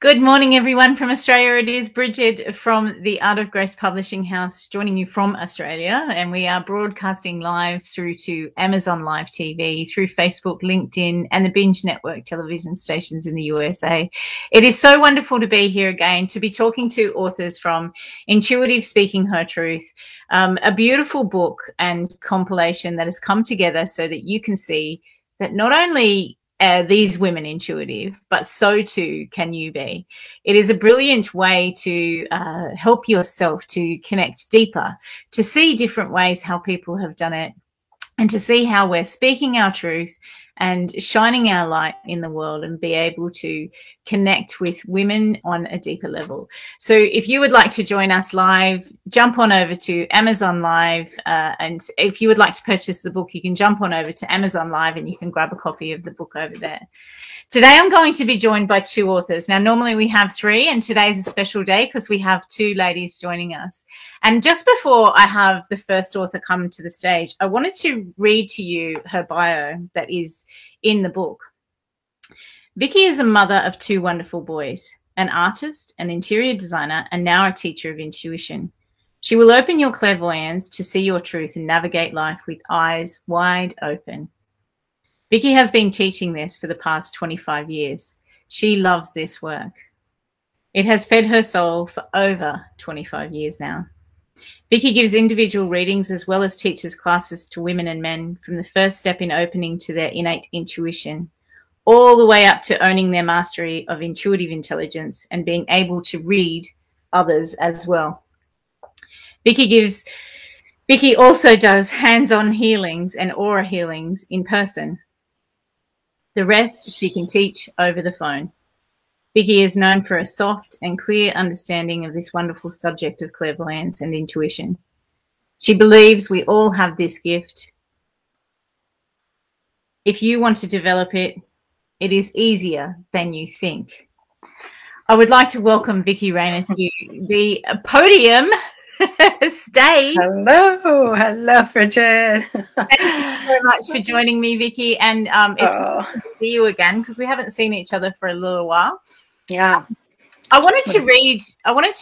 Good morning, everyone from Australia. It is Brigid from the Art of Grace Publishing House joining you from Australia, and we are broadcasting live through to Amazon Live TV, through Facebook, LinkedIn, and the Binge Network television stations in the USA. It is so wonderful to be here again, to be talking to authors from Intuitive Speaking Her Truth, a beautiful book and compilation that has come together so that you can see that not only these women intuitive, but so too can you be. It is a brilliant way to help yourself to connect deeper, to see different ways how people have done it, and to see how we're speaking our truth and shining our light in the world and be able to connect with women on a deeper level. So if you would like to join us live, jump on over to Amazon Live. And if you would like to purchase the book, you can jump on over to Amazon Live and you can grab a copy of the book over there. Today, I'm going to be joined by two authors. Now, normally we have three, and today's a special day because we have two ladies joining us. And just before I have the first author come to the stage, I wanted to read to you her bio that is in the book. Vicky is a mother of two wonderful boys, an artist, an interior designer, and now a teacher of intuition. She will open your clairvoyance to see your truth and navigate life with eyes wide open. Vicky has been teaching this for the past 25 years. She loves this work. It has fed her soul for over 25 years now. Vicky gives individual readings as well as teaches classes to women and men, from the first step in opening to their innate intuition, all the way up to owning their mastery of intuitive intelligence and being able to read others as well. Vicky also does hands-on healings and aura healings in person. The rest she can teach over the phone. Vicky is known for a soft and clear understanding of this wonderful subject of clairvoyance and intuition. She believes we all have this gift. If you want to develop it, it is easier than you think. I would like to welcome Vicky Rayner to the podium stage. Hello, Brigid. Thank you very much for joining me, Vicky. And it's good to see you again because we haven't seen each other for a little while. Yeah. I wanted to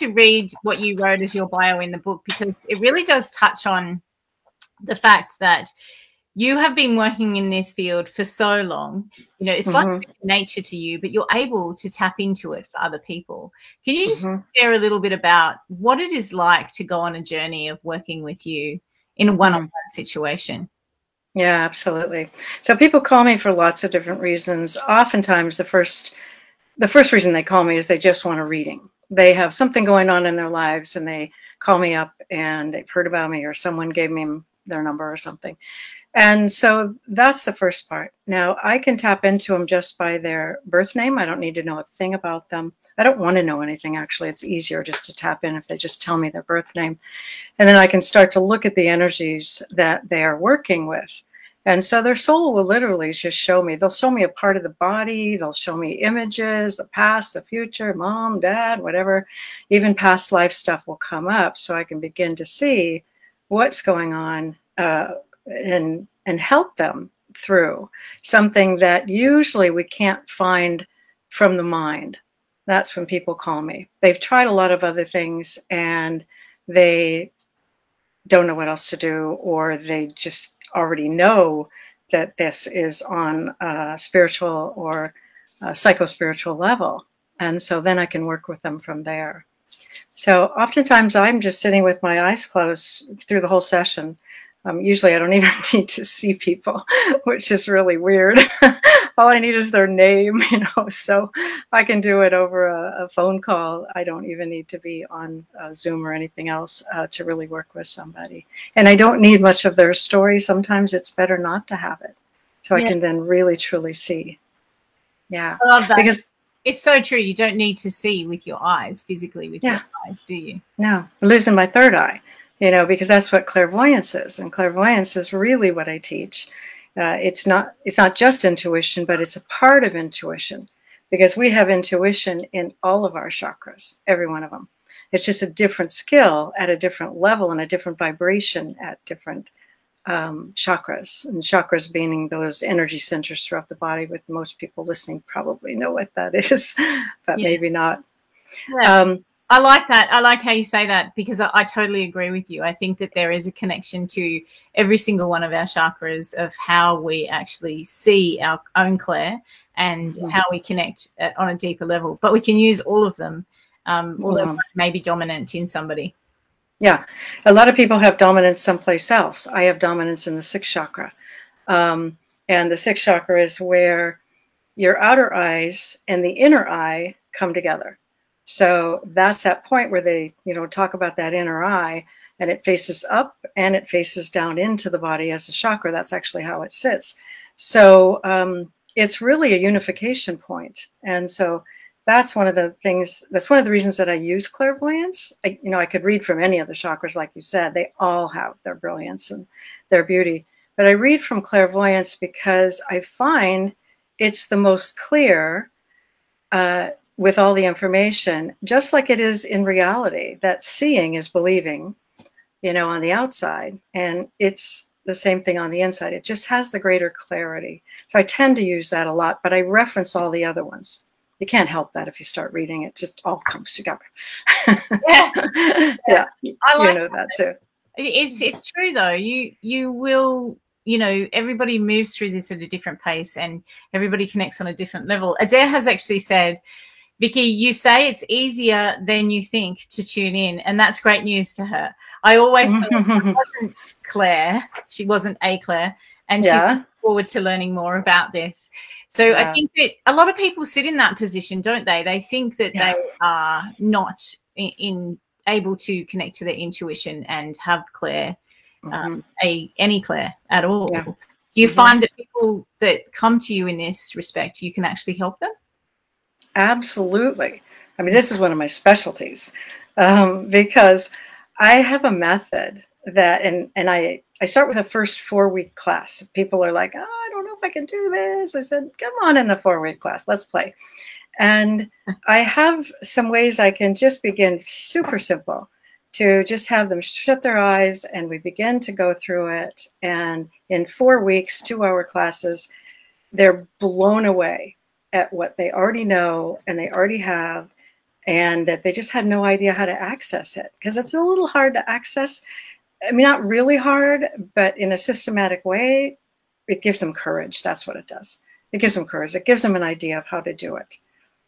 read what you wrote as your bio in the book because it really does touch on the fact that you have been working in this field for so long. You know, it's like nature to you, but you're able to tap into it for other people. Can you just share a little bit about what it is like to go on a journey of working with you in a one-on-one situation? Yeah, absolutely. So people call me for lots of different reasons. Oftentimes the first reason they call me is they just want a reading. They have something going on in their lives and they call me up and they've heard about me or someone gave me their number or something. And so that's the first part. Now, I can tap into them just by their birth name. I don't need to know a thing about them. I don't want to know anything, actually. It's easier just to tap in if they just tell me their birth name. And then I can start to look at the energies that they are working with. And so their soul will literally just show me. They'll show me a part of the body. They'll show me images, the past, the future, mom, dad, whatever. Even past life stuff will come up so I can begin to see what's going on and help them through something that usually we can't find from the mind. That's when people call me. They've tried a lot of other things and they don't know what else to do, or they just already know that this is on a spiritual or a psycho-spiritual level. And so then I can work with them from there. So oftentimes I'm just sitting with my eyes closed through the whole session. Usually I don't even need to see people, which is really weird. All I need is their name, so I can do it over a phone call. I don't even need to be on Zoom or anything else to really work with somebody. And I don't need much of their story. Sometimes it's better not to have it. So I can then really, truly see. Yeah. I love that. Because it's so true. You don't need to see with your eyes, physically with your eyes, do you? No, I'm losing my third eye. Because that's what clairvoyance is. And clairvoyance is really what I teach. It's not just intuition, but it's a part of intuition, because we have intuition in all of our chakras, every one of them. It's just a different skill at a different level and a different vibration at different chakras, and chakras being those energy centers throughout the body, with most people listening probably know what that is, but maybe not. Yeah. I like that. I like how you say that, because I totally agree with you. I think that there is a connection to every single one of our chakras of how we actually see our own clair and how we connect on a deeper level. But we can use all of them, although one may be dominant in somebody. Yeah. A lot of people have dominance someplace else. I have dominance in the sixth chakra. And the sixth chakra is where your outer eyes and the inner eye come together. So that's that point where they, talk about that inner eye, and it faces up and it faces down into the body as a chakra. That's actually how it sits. So it's really a unification point. And so that's one of the things, that's one of the reasons that I use clairvoyance. I could read from any of the chakras, like you said. They all have their brilliance and their beauty. But I read from clairvoyance because I find it's the most clear, with all the information, just like it is in reality, that seeing is believing, on the outside. And it's the same thing on the inside. It just has the greater clarity. So I tend to use that a lot, but I reference all the other ones. You can't help that if you start reading. It just all comes together. Yeah. I like that too. It's true though. You will, everybody moves through this at a different pace, and everybody connects on a different level. Adaire has actually said, Vicky, you say it's easier than you think to tune in, and that's great news to her. I always thought it wasn't Claire. She wasn't a Claire, and she's looking forward to learning more about this. So I think that a lot of people sit in that position, don't they? They think that they are not able to connect to their intuition and have Claire, any Claire at all. Yeah. Do you find that people that come to you in this respect, you can actually help them? Absolutely. I mean, this is one of my specialties, because I have a method that, and I start with a first 4-week class. People are like, oh, I don't know if I can do this. I said, come on in the 4-week class, let's play. And I have some ways I can just begin, super simple, to just have them shut their eyes, and we begin to go through it. And in 4 weeks, 2-hour classes, they're blown away at what they already know and they already have, and that they just had no idea how to access it, because it's a little hard to access. I mean, not really hard, but in a systematic way, it gives them courage. That's what it does. It gives them courage. It gives them an idea of how to do it.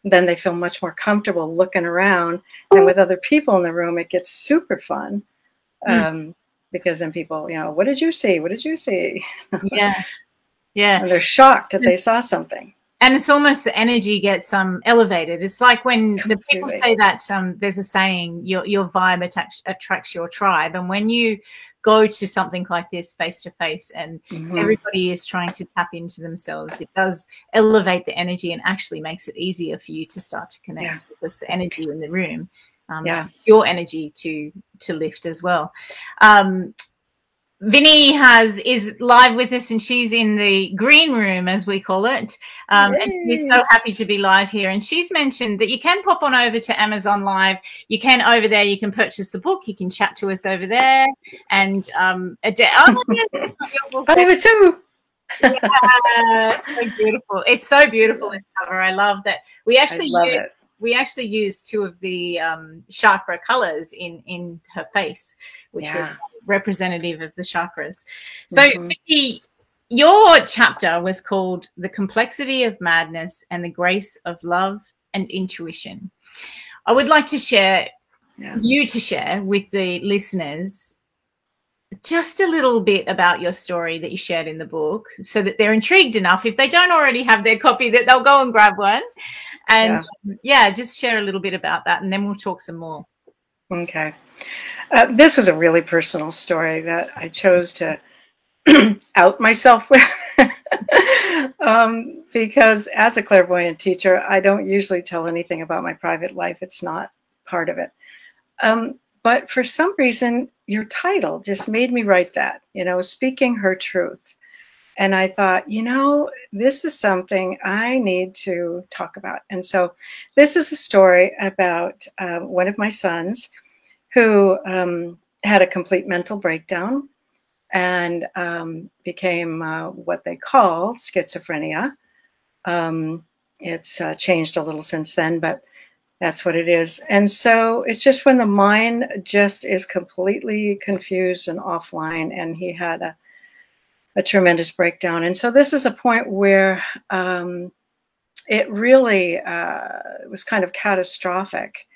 Then they feel much more comfortable looking around, and with other people in the room, it gets super fun. Because then people, what did you see? What did you see? Yeah. Yeah. And they're shocked that they saw something. And it's almost the energy gets elevated. It's like when the people say that there's a saying, your vibe attracts your tribe. And when you go to something like this face to face, and everybody is trying to tap into themselves, it does elevate the energy and actually makes it easier for you to start to connect, because the energy in the room, your energy to lift as well. Vinny is live with us, and she's in the green room, as we call it. And she's so happy to be live here. And she's mentioned that you can pop on over to Amazon Live. You can over there, you can purchase the book. You can chat to us over there. And Adaire, I have it too. Yeah, it's so beautiful. It's so beautiful, this cover. I love that. We actually use 2 of the chakra colors in her face, which was representative of the chakras. So Vicky, your chapter was called The Complexity of Madness and the Grace of Love and Intuition. I would like to share with the listeners just a little bit about your story that you shared in the book, so that they're intrigued enough, if they don't already have their copy, that they'll go and grab one. And just share a little bit about that, and then we'll talk some more. Okay. This was a really personal story that I chose to out myself with, because as a clairvoyant teacher, I don't usually tell anything about my private life. It's not part of it. But for some reason, your title just made me write that, speaking her truth. And I thought, this is something I need to talk about. And so this is a story about one of my sons who had a complete mental breakdown. and became what they call schizophrenia. It's changed a little since then, but that's what it is. And so it's just when the mind just is completely confused and offline, and he had a tremendous breakdown. And so this is a point where it really was kind of catastrophic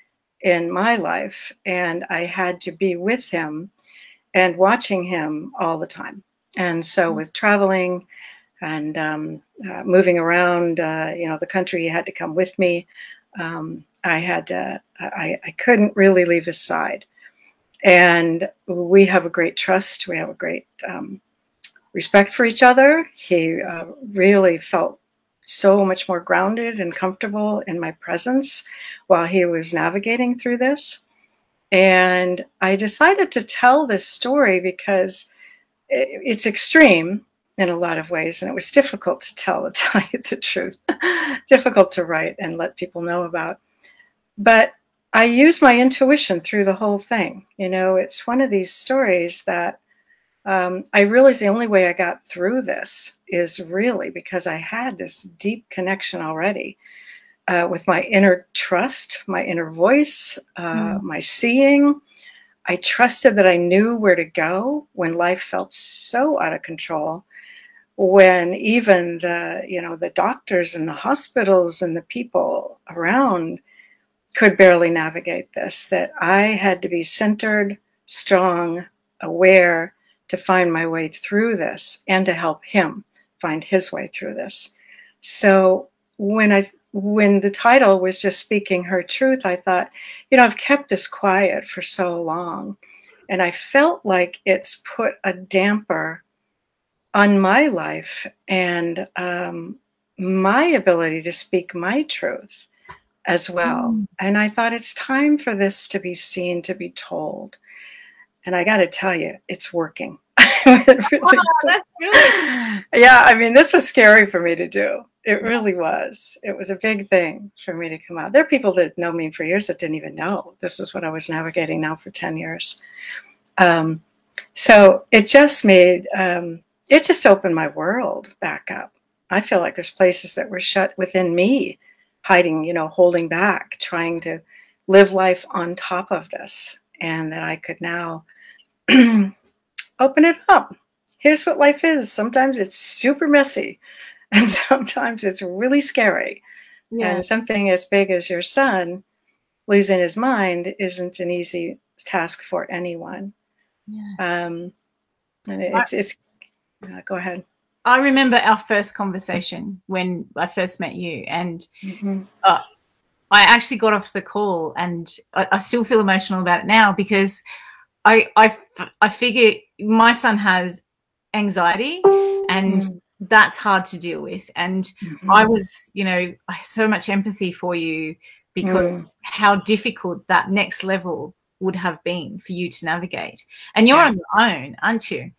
in my life, and I had to be with him and watching him all the time. And so with traveling and moving around, the country, he had to come with me. I couldn't really leave his side. And we have a great trust. We have a great respect for each other. He really felt so much more grounded and comfortable in my presence while he was navigating through this. And I decided to tell this story because it's extreme in a lot of ways, and it was difficult to tell the truth, difficult to write and let people know about. But I used my intuition through the whole thing. It's one of these stories that I realized the only way I got through this is really because I had this deep connection already with my inner trust, my inner voice, my seeing. I trusted that I knew where to go when life felt so out of control, when even the doctors and the hospitals and the people around could barely navigate this, that I had to be centered, strong, aware to find my way through this and to help him find his way through this. So when the title was just Speaking Her Truth, I thought, I've kept this quiet for so long, and I felt like it's put a damper on my life and my ability to speak my truth as well. And I thought it's time for this to be seen, to be told. And I got to tell you, it's working. That's really, yeah, I mean, this was scary for me to do. It really was. It was a big thing for me to come out. There are people that know me for years that didn't even know this is what I was navigating now for 10 years. So it just made, it just opened my world back up. I feel like there's places that were shut within me, hiding, holding back, trying to live life on top of this, and that I could now open it up. Here's what life is. Sometimes it's super messy, and sometimes it's really scary. Yeah. And something as big as your son losing his mind isn't an easy task for anyone. Yeah. And it's go ahead. I remember our first conversation when I first met you, and I actually got off the call, and I still feel emotional about it now because I figure my son has anxiety, and that's hard to deal with. And I was, I have so much empathy for you because how difficult that next level would have been for you to navigate. And you're on your own, aren't you?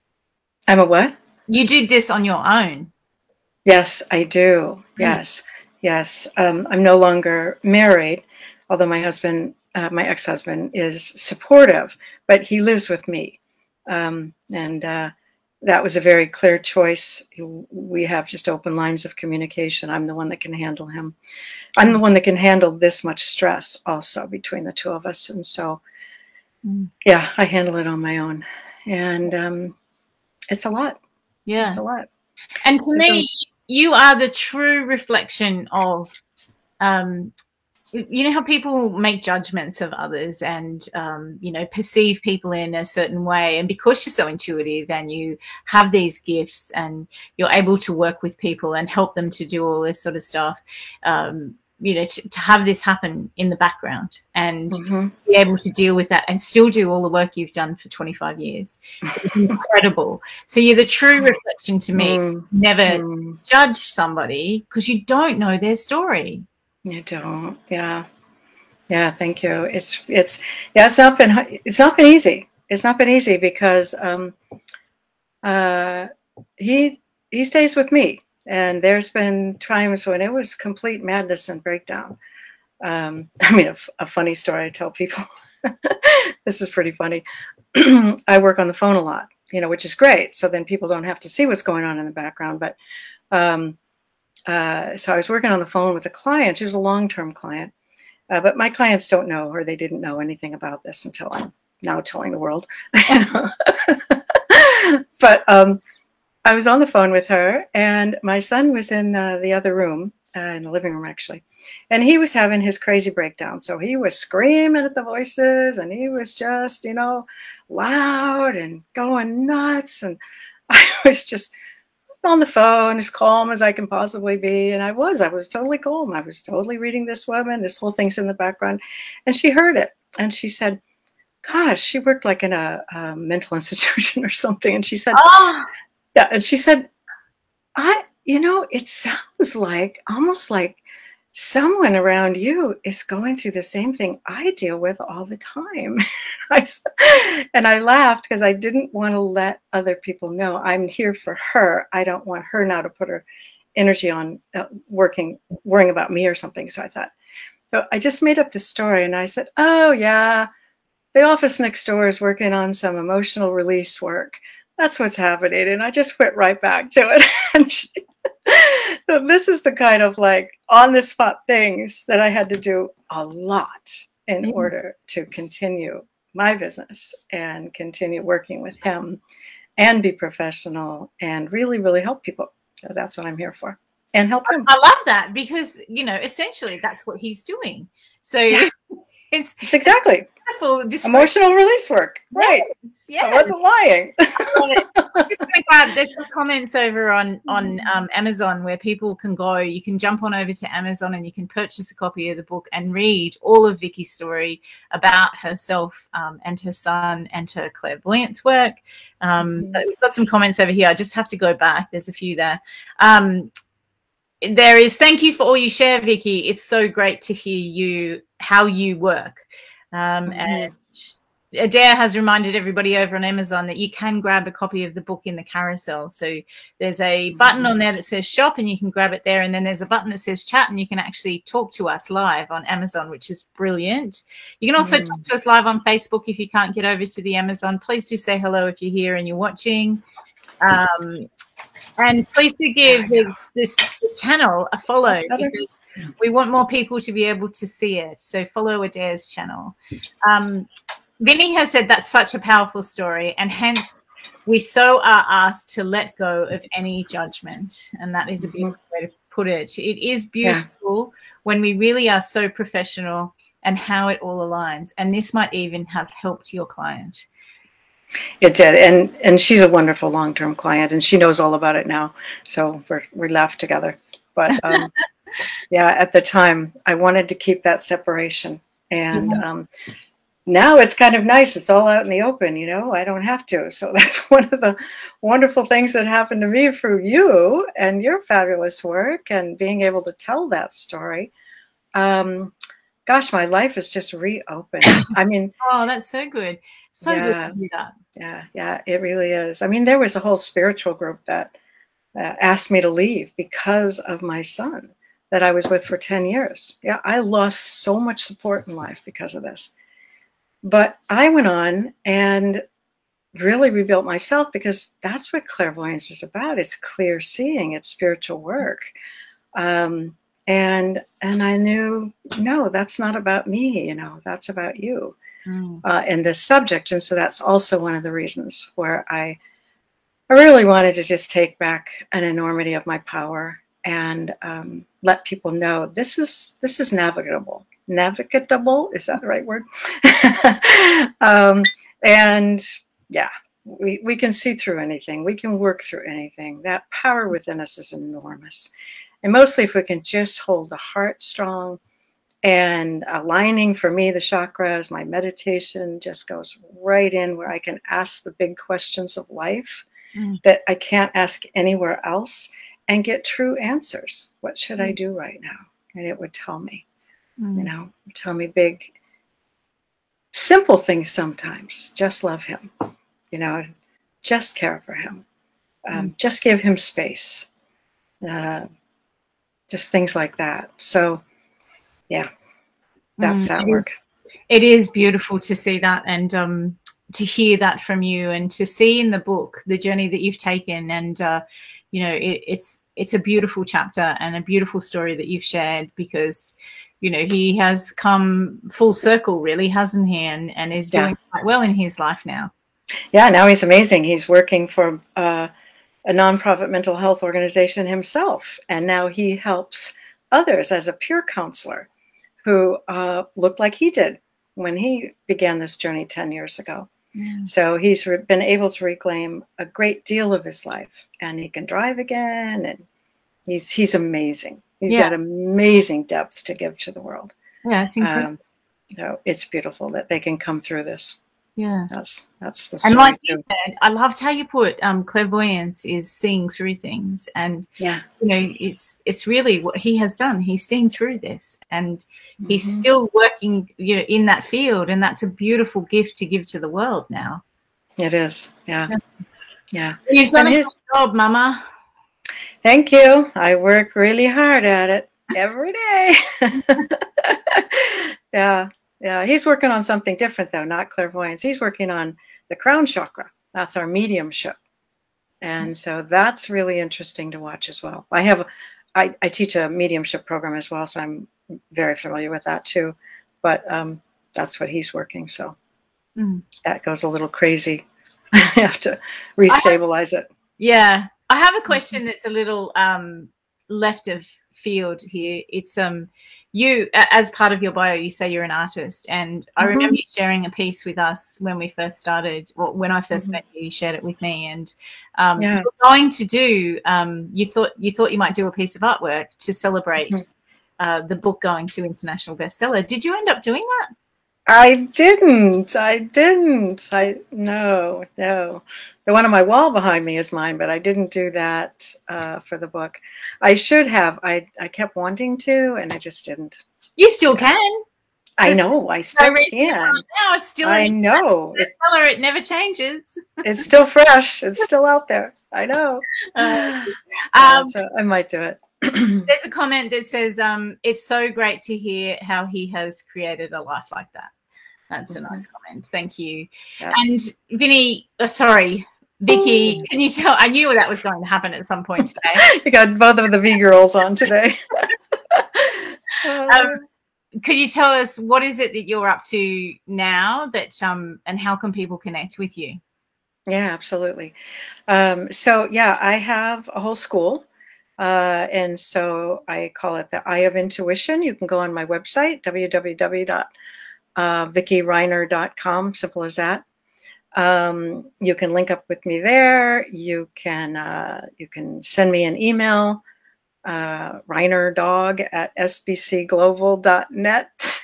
I'm a what? You did this on your own. Yes, I do. Yes. Yes. I'm no longer married, although my husband, my ex-husband, is supportive, but he lives with me. And that was a very clear choice. We have just open lines of communication. I'm the one that can handle him. I'm the one that can handle this much stress also between the two of us. And so, yeah, I handle it on my own. And it's a lot. Yeah. It's a lot. And to me, you are the true reflection of, how people make judgments of others and, perceive people in a certain way. And because you're so intuitive and you have these gifts and you're able to work with people and help them to do all this sort of stuff, to have this happen in the background and be able to deal with that and still do all the work you've done for 25 years. It's incredible. So you're the true reflection to me. Never judge somebody because you don't know their story. You don't. Yeah. Yeah. Thank you. It's not been easy. It's not been easy because he stays with me. And there's been times when it was complete madness and breakdown. I mean, a funny story I tell people. This is pretty funny. I work on the phone a lot. you know, which is great. So then people don't have to see what's going on in the background. But so I was working on the phone with a client. She was a long-term client. But my clients don't know, or they didn't know anything about this until I'm now telling the world. But I was on the phone with her, and my son was in the other room, in the living room actually, and he was having his crazy breakdown. So he was screaming at the voices, and he was just, you know, loud and going nuts. And I was just on the phone as calm as I can possibly be. And I was totally calm. I was totally reading this woman. This whole thing's in the background. And she heard it. And she said, gosh, she worked like in a mental institution or something. And she said, yeah. And she said, you know, it sounds like almost like someone around you is going through the same thing I deal with all the time. And I laughed because I didn't want to let other people know I'm here for her. I don't want her now to put her energy on worrying about me or something. So I thought, so I just made up this story, and I said, oh yeah, the office next door is working on some emotional release work. That's what's happening. And I just went right back to it. And so this is the kind of like on the spot things that I had to do a lot in order to continue my business and continue working with him and be professional and really, really help people. So that's what I'm here for, and help him. I love that, because, you know, essentially that's what he's doing. So yeah. It's exactly emotional release work, right? Yeah, I wasn't lying. There's some comments over on Amazon where people can go. You can jump on over to Amazon and you can purchase a copy of the book and read all of Vicky's story about herself and her son and her clairvoyance work. We've got some comments over here. I just have to go back. There's a few there. There is, thank you for all you share, Vicky. It's so great to hear how you work. And Adaire has reminded everybody over on Amazon that you can grab a copy of the book in the carousel. So there's a button on there that says shop, and you can grab it there. And then there's a button that says chat, and you can actually talk to us live on Amazon, which is brilliant. You can also talk to us live on Facebook if you can't get over to the Amazon. Please do say hello if you're here and you're watching. And please do give this channel a follow, because we want more people to be able to see it. So follow Adaire's channel. Vinny has said that's such a powerful story, and hence we so are asked to let go of any judgment. And that is a beautiful way to put it. It is beautiful when we really are so professional and how it all aligns. And this might even have helped your client. It did, and she's a wonderful long-term client, and she knows all about it now. So we laugh together. But yeah, at the time, I wanted to keep that separation, and now it's kind of nice. It's all out in the open, you know. I don't have to. So that's one of the wonderful things that happened to me through you and your fabulous work and being able to tell that story. Gosh, my life is just reopened. I mean, oh, that's so good. So good to hear that. Yeah, it really is. I mean, there was a whole spiritual group that asked me to leave because of my son that I was with for 10 years. Yeah, I lost so much support in life because of this. But I went on and really rebuilt myself, because that's what clairvoyance is about. It's clear seeing. It's spiritual work. And I knew, no, that's not about me, you know, that's about you and this subject. And so that's also one of the reasons where I really wanted to just take back an enormity of my power and let people know this is navigable. Navigable, is that the right word? And yeah, we can see through anything. We can work through anything. That power within us is enormous. And mostly if we can just hold the heart strong and aligning, for me, the chakras, my meditation just goes right in where I can ask the big questions of life that I can't ask anywhere else and get true answers. What should I do right now? And it would tell me, you know, tell me big, simple things sometimes. Just love him, you know, just care for him, just give him space. Just things like that. So, yeah, that's that work. It is beautiful to see that. And to hear that from you and to see in the book the journey that you've taken. And you know, it's a beautiful chapter and a beautiful story that you've shared, because you know, he has come full circle, really, hasn't he? And is doing quite well in his life now. Yeah, now he's amazing. He's working for a nonprofit mental health organization himself, and now he helps others as a peer counselor who looked like he did when he began this journey 10 years ago. So he's been able to reclaim a great deal of his life, and he can drive again, and he's amazing. He's got amazing depth to give to the world. Yeah, it's incredible. So it's beautiful that they can come through this. Yeah, that's the story. And like you said, I loved how you put clairvoyance is seeing through things, and you know, it's really what he has done. He's seen through this, and he's still working, you know, in that field, and that's a beautiful gift to give to the world now. It is, yeah. You've done a good job, Mama. Thank you. I work really hard at it every day. Yeah, he's working on something different, though, not clairvoyance. He's working on the crown chakra. That's our mediumship. And so that's really interesting to watch as well. I teach a mediumship program as well, so I'm very familiar with that too. But that's what he's working. So that goes a little crazy. I have to restabilize it. Yeah. I have a question that's a little left of field here. It's you, as part of your bio, you say you're an artist, and I remember you sharing a piece with us when we first started, or when I first met you. You shared it with me, and you were going to do you thought you might do a piece of artwork to celebrate the book going to international bestseller. Did you end up doing that? I didn't. No. The one on my wall behind me is mine, but I didn't do that for the book. I should have. I kept wanting to, and I just didn't. You still can. I know. I still can. Now it's still. I know. Bestseller. It never changes. It's still fresh. It's still out there. I know. So I might do it. There's a comment that says, it's so great to hear how he has created a life like that. That's a nice comment. Thank you. Yeah. And Vinny, Vicky, can you tell? I knew that was going to happen at some point today. You got both of the V girls on today. Could you tell us what is it that you're up to now, that and how can people connect with you? Yeah, absolutely. So yeah, I have a whole school. And so I call it the Eye of Intuition. You can go on my website, www.vickyreiner.com, simple as that. You can link up with me there. You can send me an email, reinerdog@sbcglobal.net.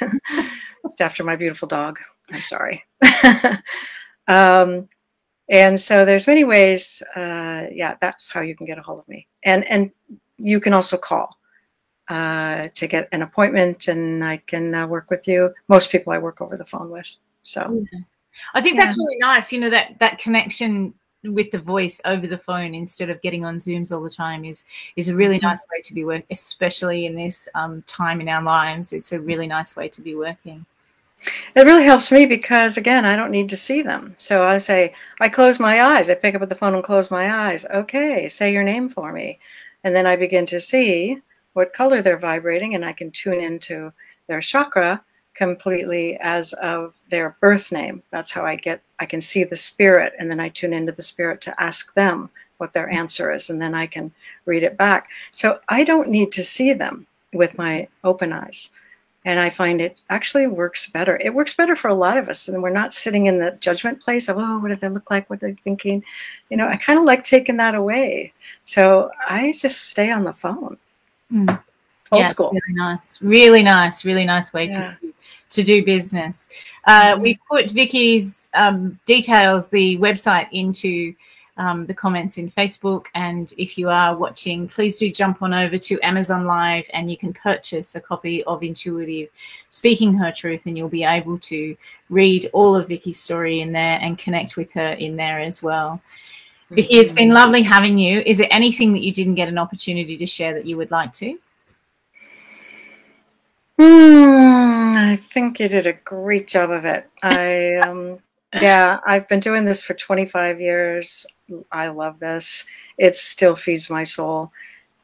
It's after my beautiful dog. I'm sorry. And so there's many ways. That's how you can get a hold of me. And you can also call to get an appointment, and I can work with you. Most people I work over the phone with. So I think that's really nice. You know, that connection with the voice over the phone instead of getting on Zooms all the time is a really nice way to be working, especially in this time in our lives. It's a really nice way to be working. It really helps me because, again, I don't need to see them. So I say, I close my eyes. I pick up the phone and close my eyes. Okay, say your name for me. And then I begin to see what color they're vibrating, and I can tune into their chakra completely as of their birth name. That's how I can see the spirit, and then I tune into the spirit to ask them what their answer is, and then I can read it back. So I don't need to see them with my open eyes. And I find it actually works better. It works better for a lot of us. And we're not sitting in the judgment place of, oh, what do they look like? What are they thinking? You know, I kind of like taking that away. So I just stay on the phone. Old school. Really nice. Really nice. Really nice way to do business. We've put Vicky's details, the website, into the comments in Facebook, and if you are watching, please do jump on over to Amazon Live and you can purchase a copy of Intuitive Speaking Her Truth, and you'll be able to read all of Vicky's story in there and connect with her in there as well. Vicky, it's been lovely having you. Is there anything that you didn't get an opportunity to share that you would like to? I think you did a great job of it. Yeah, I've been doing this for 25 years. I love this. It still feeds my soul.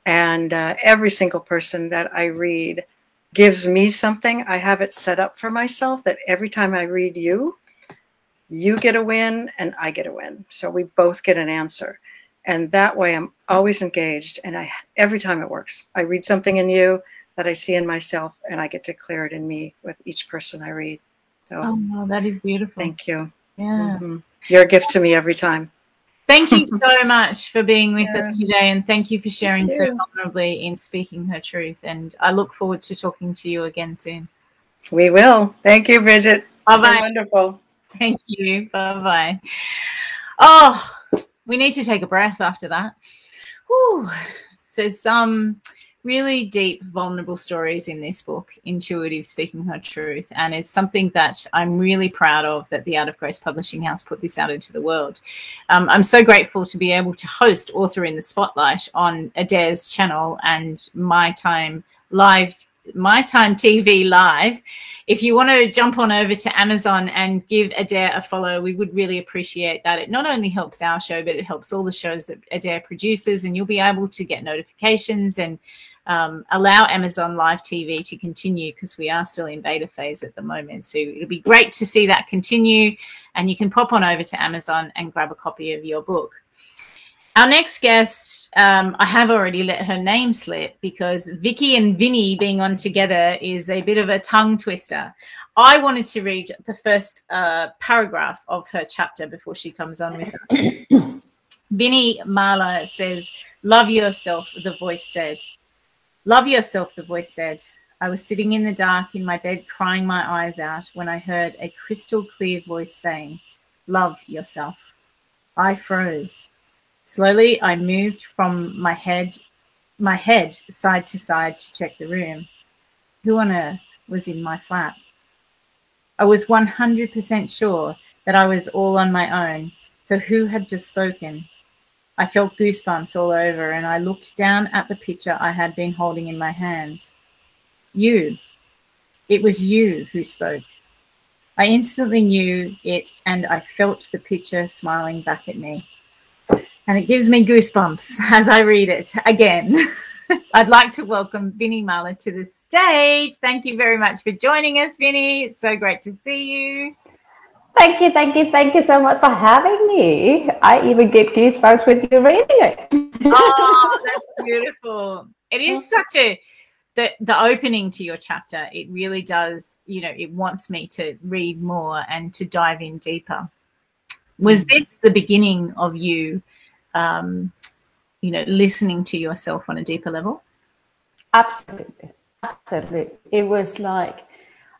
And every single person that I read gives me something. I have it set up for myself that every time I read you, you get a win and I get a win. So we both get an answer. And that way I'm always engaged. And every time it works. I read something in you that I see in myself and I get to clear it in me with each person I read. So, oh, that is beautiful. Thank you. Yeah. You're a gift to me every time. Thank you so much for being with us today, and thank you for sharing so vulnerably in speaking her truth. And I look forward to talking to you again soon. We will. Thank you, Brigid. Bye-bye. Wonderful. Thank you. Bye-bye. Oh, we need to take a breath after that. Whew. So some really deep, vulnerable stories in this book, Intuitive Speaking Her Truth. And it's something that I'm really proud of, that the Out of Grace Publishing House put this out into the world. I'm so grateful to be able to host Author in the Spotlight on Adaire's channel and My Time TV Live. If you want to jump on over to Amazon and give Adaire a follow, we would really appreciate that. It not only helps our show, but it helps all the shows that Adaire produces, and you'll be able to get notifications and allow Amazon Live TV to continue, because we are still in beta phase at the moment. So it'll be great to see that continue, and you can pop on over to Amazon and grab a copy of your book. Our next guest, I have already let her name slip, because Vicky and Vinny being on together is a bit of a tongue twister. I wanted to read the first paragraph of her chapter before she comes on with us. Vinny Marla says, "Love yourself," the voice said. "Love yourself," the voice said. I was sitting in the dark in my bed crying my eyes out when I heard a crystal clear voice saying, "Love yourself." I froze. Slowly, I moved from my head side to side to check the room. Who on earth was in my flat? I was 100% sure that I was all on my own, so who had just spoken? I felt goosebumps all over, and I looked down at the picture I had been holding in my hands. You. It was you who spoke. I instantly knew it, and I felt the picture smiling back at me. And it gives me goosebumps as I read it again. I'd like to welcome Vinny Marla to the stage. Thank you very much for joining us, Vinny. It's so great to see you. Thank you so much for having me. I even get goosebumps when you read it. Oh, that's beautiful. It is such the opening to your chapter. It really does, it wants me to read more and to dive in deeper. Was this the beginning of you, listening to yourself on a deeper level? Absolutely. It was like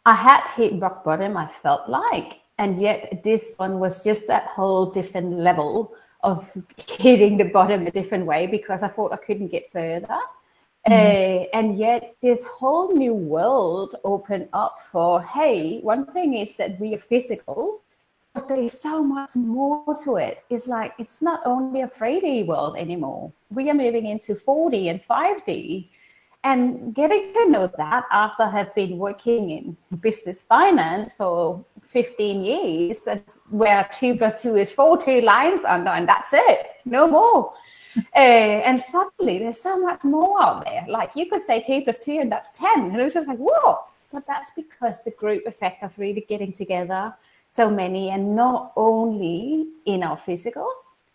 I had hit rock bottom, I felt like. And yet this one was just that whole different level of hitting the bottom a different way, because I thought I couldn't get further. And yet this whole new world opened up for, hey, one thing is that we are physical, but there is so much more to it. It's like, it's not only a 3D world anymore. We are moving into 4D and 5D. And getting to know that after I have been working in business finance for 15 years, that's where 2 + 2 is 4, 2 lines under, and that's it, no more. And suddenly there's so much more out there. Like you could say 2 + 2 and that's 10. And it was just like, whoa. But that's because the group effect of really getting together, so many, and not only in our physical,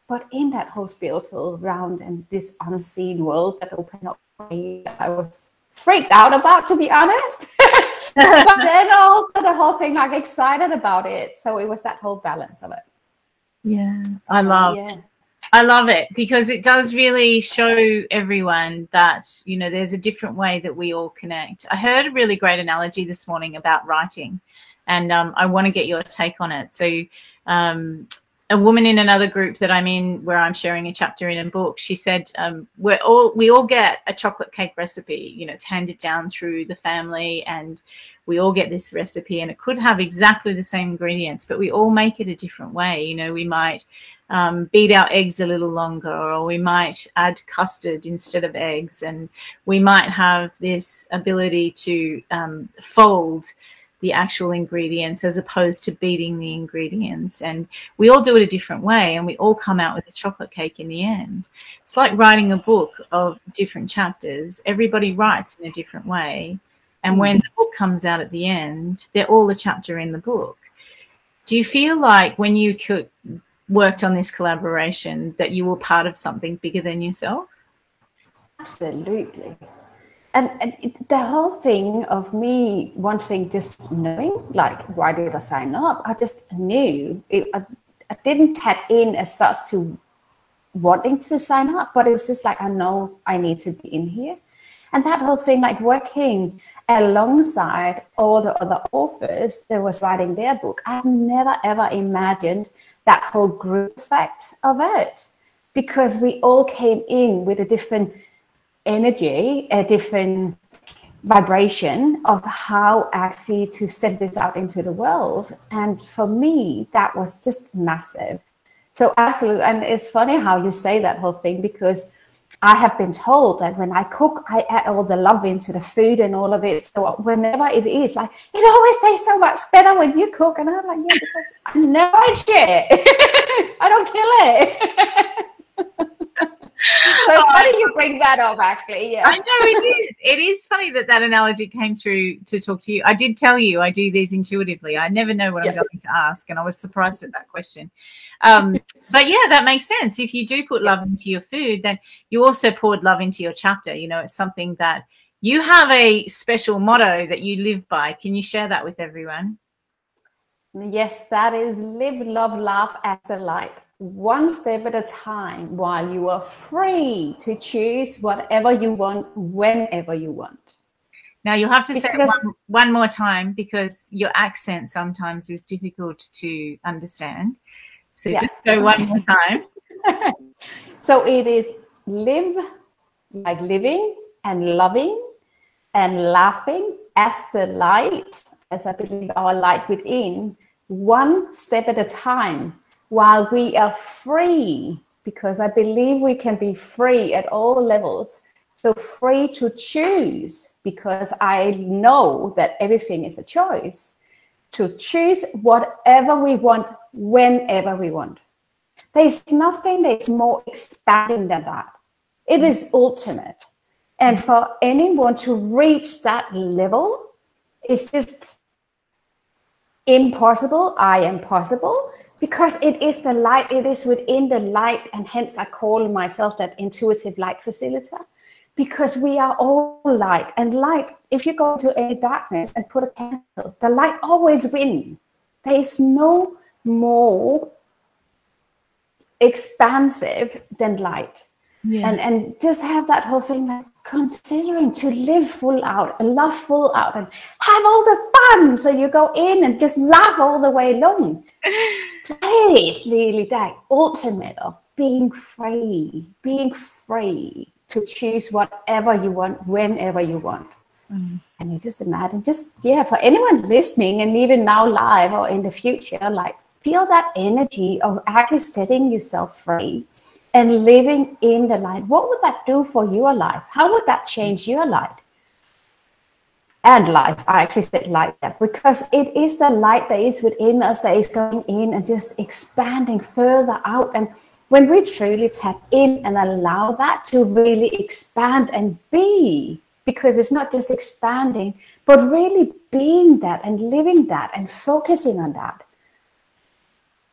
but in that whole spiritual realm and this unseen world that opened up. I was freaked out about, to be honest. But then also the whole thing, like excited about it. So it was that whole balance of it. Yeah, I love it, because it does really show everyone that, there's a different way that we all connect. I heard a really great analogy this morning about writing, and I want to get your take on it. So a woman in another group that I'm in, where I'm sharing a chapter in a book, she said, we all get a chocolate cake recipe. It's handed down through the family, and we all get this recipe, and it could have exactly the same ingredients, but we all make it a different way. We might beat our eggs a little longer, or we might add custard instead of eggs, and we might have this ability to fold the actual ingredients as opposed to beating the ingredients. And we all do it a different way, and we all come out with a chocolate cake in the end. It's like writing a book of different chapters. Everybody writes in a different way. And when the book comes out at the end, they're all a chapter in the book. Do you feel like when you worked on this collaboration that you were part of something bigger than yourself? Absolutely. And the whole thing of me, one thing, just knowing, like, why did I sign up? I just knew. I didn't tap in as such to wanting to sign up, but it was just like, I know I need to be in here. And that whole thing, like working alongside all the other authors that was writing their book, I've never, ever imagined that whole group effect of it, because we all came in with a different energy, a different vibration of how actually to send this out into the world. And for me, that was just massive. So absolutely. And it's funny how you say that whole thing, because I have been told that when I cook, I add all the love into the food and all of it. So whenever it is, like, it always tastes so much better when you cook. And I'm like, yeah, because I know shit. I don't kill it. So it's funny you bring that up, actually. Yeah, I know it is. It is funny that analogy came through to talk to you. I did tell you I do these intuitively. I never know what I'm going to ask, and I was surprised at that question. But yeah, that makes sense. If you do put love into your food, then you also poured love into your chapter. You know, it's something that you have a special motto that you live by. Can you share that with everyone? Yes, that is live, love, laugh as a light. One step at a time, while you are free to choose whatever you want, whenever you want. Now you'll have to say it one more time, because your accent sometimes is difficult to understand. So just go one more time. So it is live, like living, and loving, and laughing as the light, as I believe our light within, one step at a time, while we are free, because I believe we can be free at all levels. So free to choose, because I know that everything is a choice, to choose whatever we want, whenever we want. There's nothing that's more expanding than that. It is ultimate. And for anyone to reach that level, it's just impossible. I am possible. Because it is the light, it is within the light, and hence I call myself that intuitive light facilitator, because we are all light. And light, if you go into any darkness and put a candle, the light always wins. There is no more expansive than light. Yeah. And just have that whole thing, like considering to live full out, love full out, and have all the fun. So you go in and just laugh all the way along. That is really that ultimate of being free to choose whatever you want, whenever you want. And you just imagine, for anyone listening, and even now live or in the future, like feel that energy of actually setting yourself free and living in the light. What would that do for your life? How would that change your life? And life, I actually said like that, because it is the light that is within us that is going in and just expanding further out. And when we truly tap in and allow that to really expand and be, because it's not just expanding, but really being that and living that and focusing on that.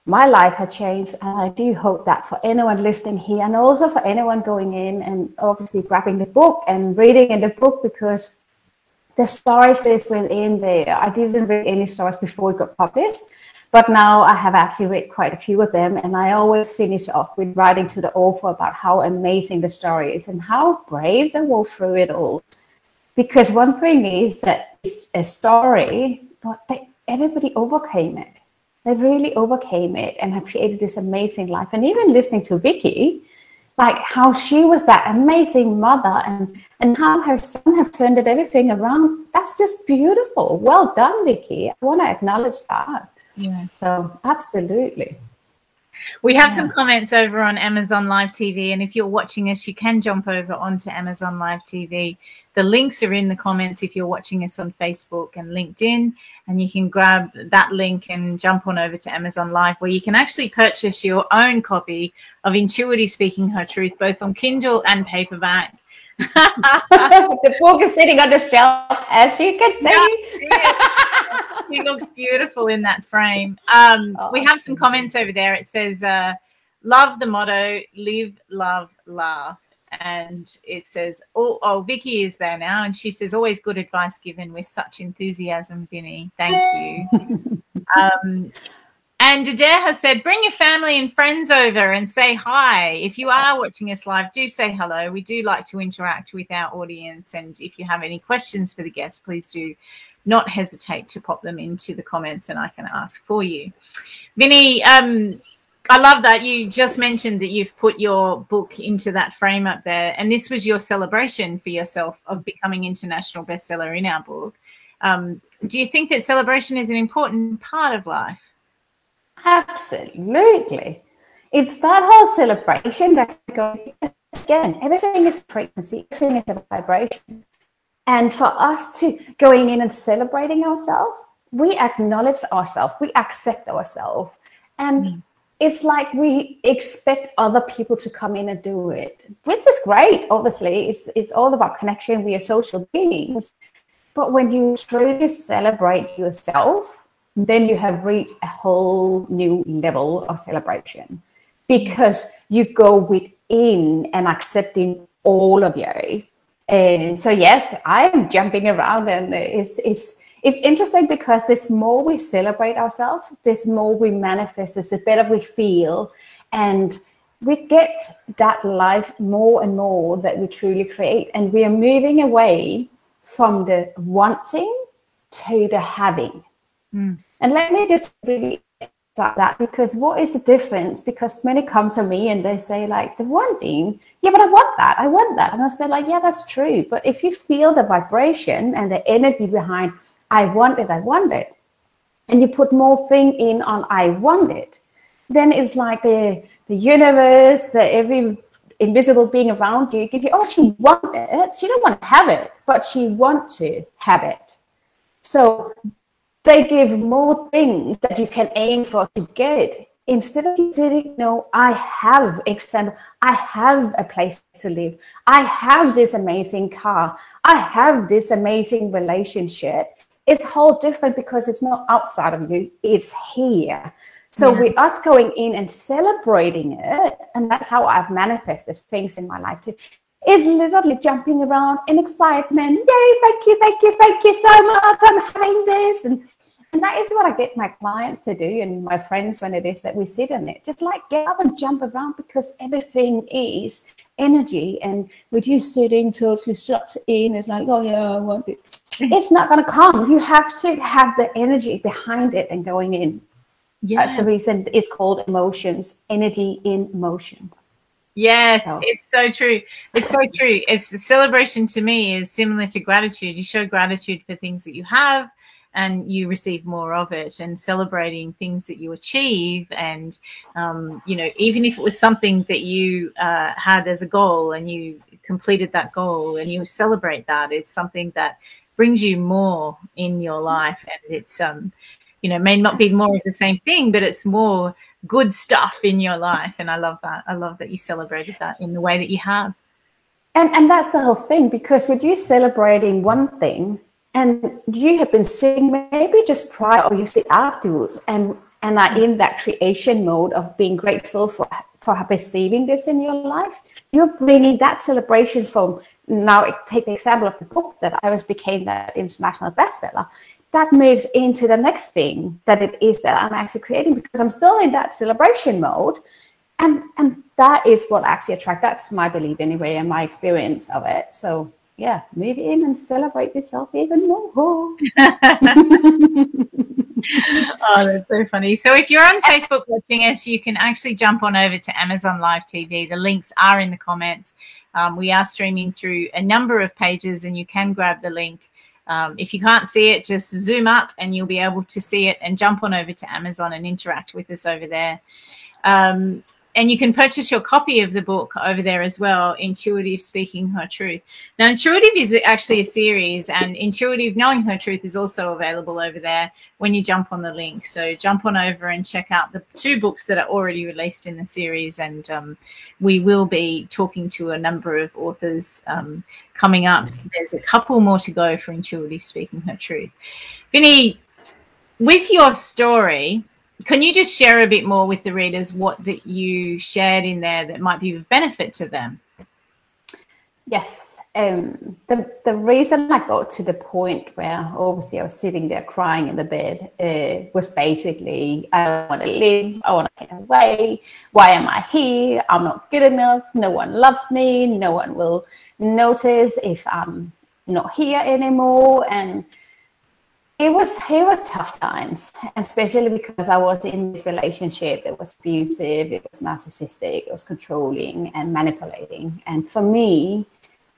My life had changed, and I do hope that for anyone listening here, and also for anyone going in and obviously grabbing the book and reading in the book, because the stories is within there. I didn't read any stories before it got published, but now I have actually read quite a few of them, and I always finish off with writing to the author about how amazing the story is and how brave they were through it all. Because one thing is that it's a story, but everybody overcame it. They really overcame it and have created this amazing life. And even listening to Vicky, like how she was that amazing mother and how her son have turned everything around. That's just beautiful. Well done, Vicky. I want to acknowledge that. Yeah. So absolutely. We have some comments over on Amazon Live TV, and if you're watching us, you can jump over onto Amazon Live TV. The links are in the comments if you're watching us on Facebook and LinkedIn, and you can grab that link and jump on over to Amazon Live, where you can actually purchase your own copy of Intuitive Speaking Her Truth, both on Kindle and paperback. The book is sitting on the shelf, as you can see. Yeah. She looks beautiful in that frame. We have some comments over there. It says, love the motto, live, love, laugh. And it says, oh, Vicky is there now. And she says, always good advice given with such enthusiasm, Vinny. Thank you. And Adaire has said, bring your family and friends over and say hi. If you are watching us live, do say hello. We do like to interact with our audience. And if you have any questions for the guests, please do not hesitate to pop them into the comments and I can ask for you. Vinny, I love that you just mentioned that you've put your book into that frame up there. And this was your celebration for yourself of becoming international bestseller in our book. Do you think that celebration is an important part of life? Absolutely. It's that whole celebration that goes, again, everything is frequency, everything is a vibration. And for us to going in and celebrating ourselves, we acknowledge ourselves, we accept ourselves. And it's like we expect other people to come in and do it, which is great. Obviously, it's all about connection. We are social beings. But when you truly celebrate yourself, then you have reached a whole new level of celebration, because you go within and accepting all of you. And so, yes, I'm jumping around, and it's interesting because the more we celebrate ourselves, the more we manifest, the better we feel, and we get that life more and more that we truly create. And we are moving away from the wanting to the having. And let me just really start that, because what is the difference? Because many come to me and they say, like, the wanting, yeah, but I want that. And I say, like, yeah, that's true. But if you feel the vibration and the energy behind, I want it, and you put more thing in on I want it, then it's like the universe, every invisible being around you give you, oh, she wants it. She don't want to have it, but she wants to have it. So they give more things that you can aim for to get, instead of saying, no, I have extended, I have a place to live, I have this amazing car, I have this amazing relationship. It's whole different, because it's not outside of you, it's here. So with us going in and celebrating it, and that's how I've manifested things in my life too, is literally jumping around in excitement. Yay, thank you so much. I'm having this. And that is what I get my clients to do, and my friends, when it is that we sit in it. Just like get up and jump around, because everything is energy. And with you sitting totally shut in, it's like, oh yeah, I want it. It's not going to come. You have to have the energy behind it and going in. That's the reason it's called emotions, energy in motion. Yes, it's so true. It's so true. It's the celebration to me is similar to gratitude. You show gratitude for things that you have and you receive more of it, and celebrating things that you achieve. And, you know, even if it was something that you had as a goal and you completed that goal and you celebrate that, it's something that brings you more in your life. And it's, you know, may not be more of the same thing, but it's more good stuff in your life. And I love that. I love that you celebrated that in the way that you have. And that's the whole thing, because with you celebrating one thing, and you have been sitting maybe just prior or you sit afterwards and are in that creation mode of being grateful for receiving this in your life, you're bringing that celebration from, now take the example of the book that I became that international bestseller. That moves into the next thing that it is that I'm actually creating, because I'm still in that celebration mode. And that is what actually attracts. That's my belief anyway, and my experience of it. So yeah, move in and celebrate yourself even more. Oh, that's so funny. So if you're on Facebook watching us, you can actually jump on over to Amazon Live TV. The links are in the comments. We are streaming through a number of pages, and you can grab the link. If you can't see it, just zoom up and you'll be able to see it, and jump on over to Amazon and interact with us over there. And you can purchase your copy of the book over there as well, Intuitive Speaking Her Truth. Now, Intuitive is actually a series, and Intuitive Knowing Her Truth is also available over there when you jump on the link. So jump on over and check out the 2 books that are already released in the series, and we will be talking to a number of authors coming up. There's a couple more to go for Intuitive Speaking Her Truth. Vinny, with your story, can you just share a bit more with the readers what that you shared in there that might be of benefit to them? Yes. The reason I got to the point where obviously I was sitting there crying in the bed was basically, I don't want to live, I want to get away, why am I here, I'm not good enough, no one loves me, no one will notice if I'm not here anymore. And it was tough times, especially because I was in this relationship that was abusive, it was narcissistic, it was controlling and manipulating. And for me,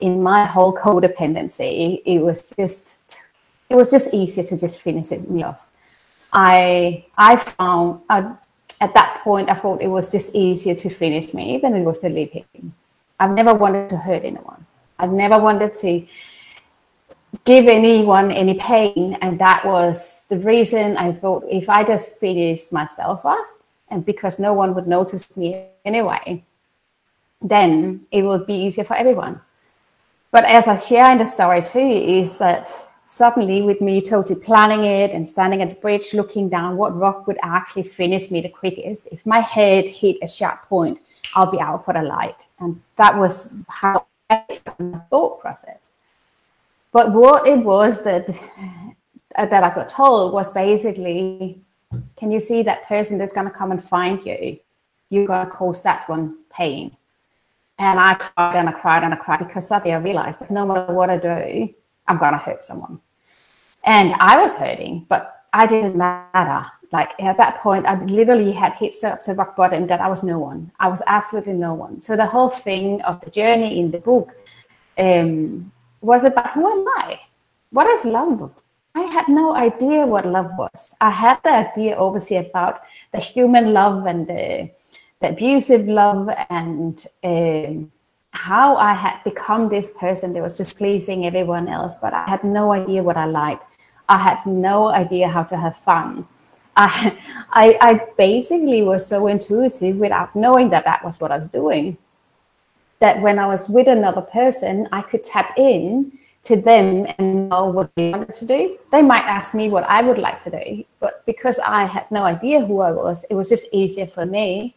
in my whole codependency, it was just easier to just finish it me off. I found at that point, I thought it was just easier to finish me than it was to leave him. I've never wanted to hurt anyone. I've never wanted to give anyone any pain, and that was the reason I thought if I just finished myself off, and because no one would notice me anyway, then it would be easier for everyone. But as I share in the story too, is that suddenly with me totally planning it and standing at the bridge looking down, what rock would actually finish me the quickest? If my head hit a sharp point, I'll be out for the light. And that was how I thought process. But what it was that I got told was basically, can you see that person that's going to come and find you? You're going to cause that one pain. And I cried and I cried and I cried because suddenly I realized that no matter what I do, I'm going to hurt someone. And I was hurting, but I didn't matter. Like at that point, I literally had hit such a rock bottom that I was no one. I was absolutely no one. So the whole thing of the journey in the book was about who am I? What is love? I had no idea what love was. I had the idea obviously about the human love and the abusive love and how I had become this person that was just pleasing everyone else, but I had no idea what I liked. I had no idea how to have fun. I basically was so intuitive without knowing that that was what I was doing, that when I was with another person, I could tap in to them and know what they wanted to do. They might ask me what I would like to do, but because I had no idea who I was, it was just easier for me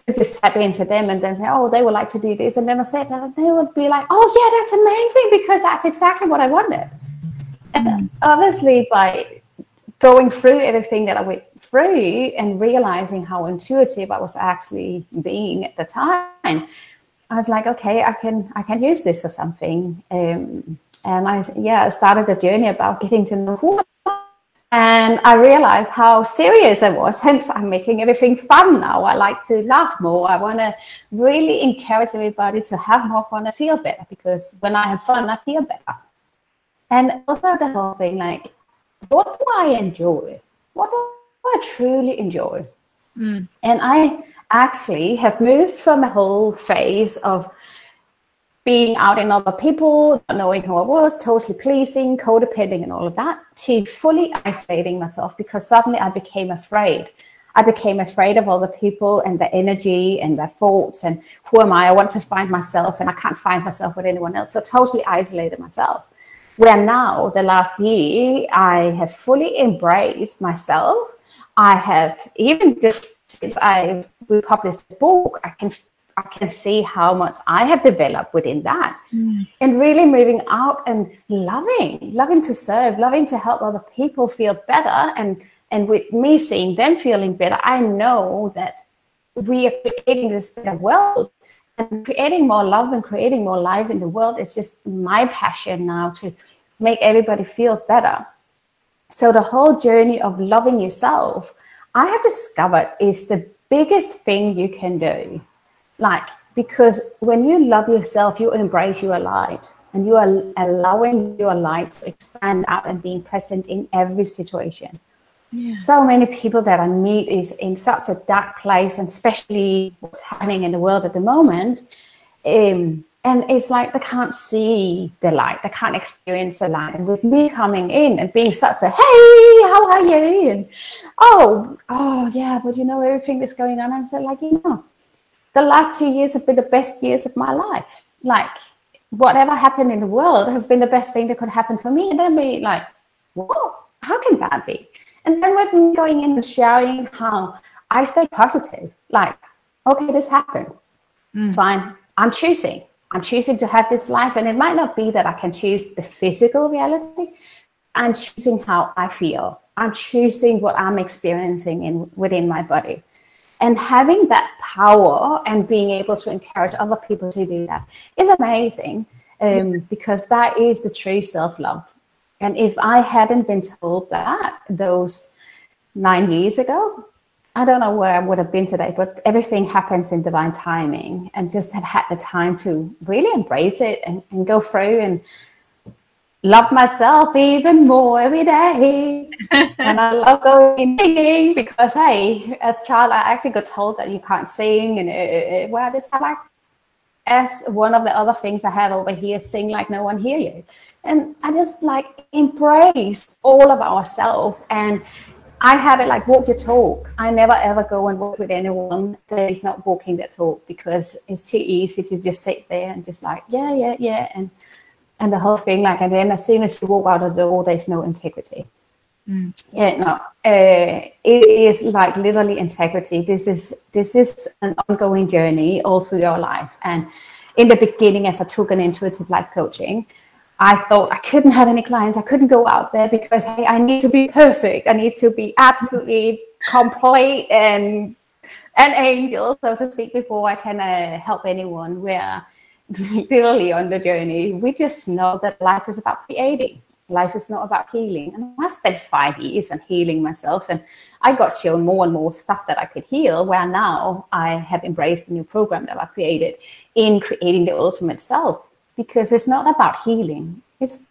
to just tap into them and then say, oh, they would like to do this. And then I said that they would be like, oh yeah, that's amazing, because that's exactly what I wanted. And obviously by going through everything that I went through and realizing how intuitive I was actually being at the time, I was like, okay, I can use this for something. And I started a journey about getting to know who I am. And I realized how serious I was. Hence, I'm making everything fun now. I like to laugh more. I want to really encourage everybody to have more fun and feel better, because when I have fun, I feel better. And also the whole thing, like, what do I enjoy? What do I truly enjoy? And I actually have moved from a whole phase of being out in other people, not knowing who I was, totally pleasing, codependent and all of that, to fully isolating myself, because suddenly I became afraid. I became afraid of other people and their energy and their thoughts and who am I? I want to find myself and I can't find myself with anyone else. So totally isolated myself. Where now, the last year, I have fully embraced myself. I have, even just since we published the book, I can see how much I have developed within that. And really moving out and loving to serve, loving to help other people feel better. And with me seeing them feeling better, I know that we are creating this better world. And creating more love and creating more life in the world is just my passion now, to make everybody feel better. So the whole journey of loving yourself, I have discovered, is the biggest thing you can do. Like, because when you love yourself, you embrace your light, and you are allowing your light to expand out and being present in every situation. So many people that I meet is in such a dark place, and especially what's happening in the world at the moment. And it's like they can't see the light, they can't experience the light. And with me coming in and being such a, hey, how are you? And oh yeah, but you know, everything that's going on. And so like, you know, the last 2 years have been the best years of my life. Like whatever happened in the world has been the best thing that could happen for me. And then be like, whoa, how can that be? And then with me going in and sharing how I stay positive, like, okay, this happened, fine, I'm choosing to have this life. And it might not be that I can choose the physical reality. I'm choosing how I feel. I'm choosing what I'm experiencing within my body. And having that power and being able to encourage other people to do that is amazing, because that is the true self-love. And if I hadn't been told that those 9 years ago, I don't know where I would have been today, but everything happens in divine timing, and just have had the time to really embrace it and go through and love myself even more every day. And I love going singing because, hey, as a child, I actually got told that you can't sing. And well, this kind of like, as one of the other things I have over here, sing like no one hear you. And I just like embrace all of ourselves. And I have it like walk your talk. I never ever go and walk with anyone that is not walking their talk, because it's too easy to just sit there and just like, yeah. And the whole thing, like, and then as soon as you walk out of the door, there's no integrity. Yeah, no, it is like literally integrity. This is an ongoing journey all through your life. And in the beginning, as I took an intuitive life coaching, I thought I couldn't have any clients. I couldn't go out there because, hey, I need to be perfect. I need to be absolutely complete and an angel, so to speak, before I can help anyone. Where literally on the journey, we just know that life is about creating. Life is not about healing. And I spent 5 years on healing myself, and I got shown more and more stuff that I could heal, where now I have embraced the new program that I created in creating the ultimate self. Because it's not about healing. It's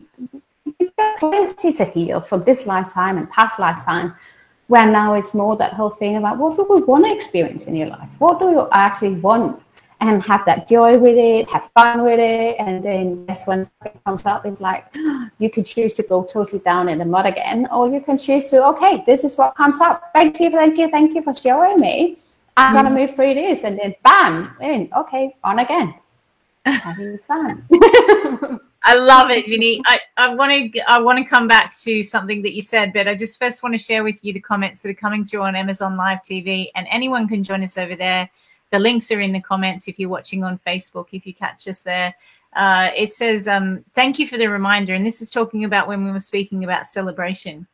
plenty to heal from this lifetime and past lifetime, where now it's more that whole thing about what do we want to experience in your life? What do you actually want? And have that joy with it, have fun with it. And then yes, when something comes up, it's like, you can choose to go totally down in the mud again, or you can choose to, okay, this is what comes up. Thank you for showing me. I'm going to move through this. And then bam, in, okay, on again. Having fun. I love it, Vinny. I want to come back to something that you said, but I just first want to share with you the comments that are coming through on Amazon Live TV, and anyone can join us over there. The links are in the comments if you're watching on Facebook, if you catch us there. It says, thank you for the reminder. And this is talking about when we were speaking about celebration.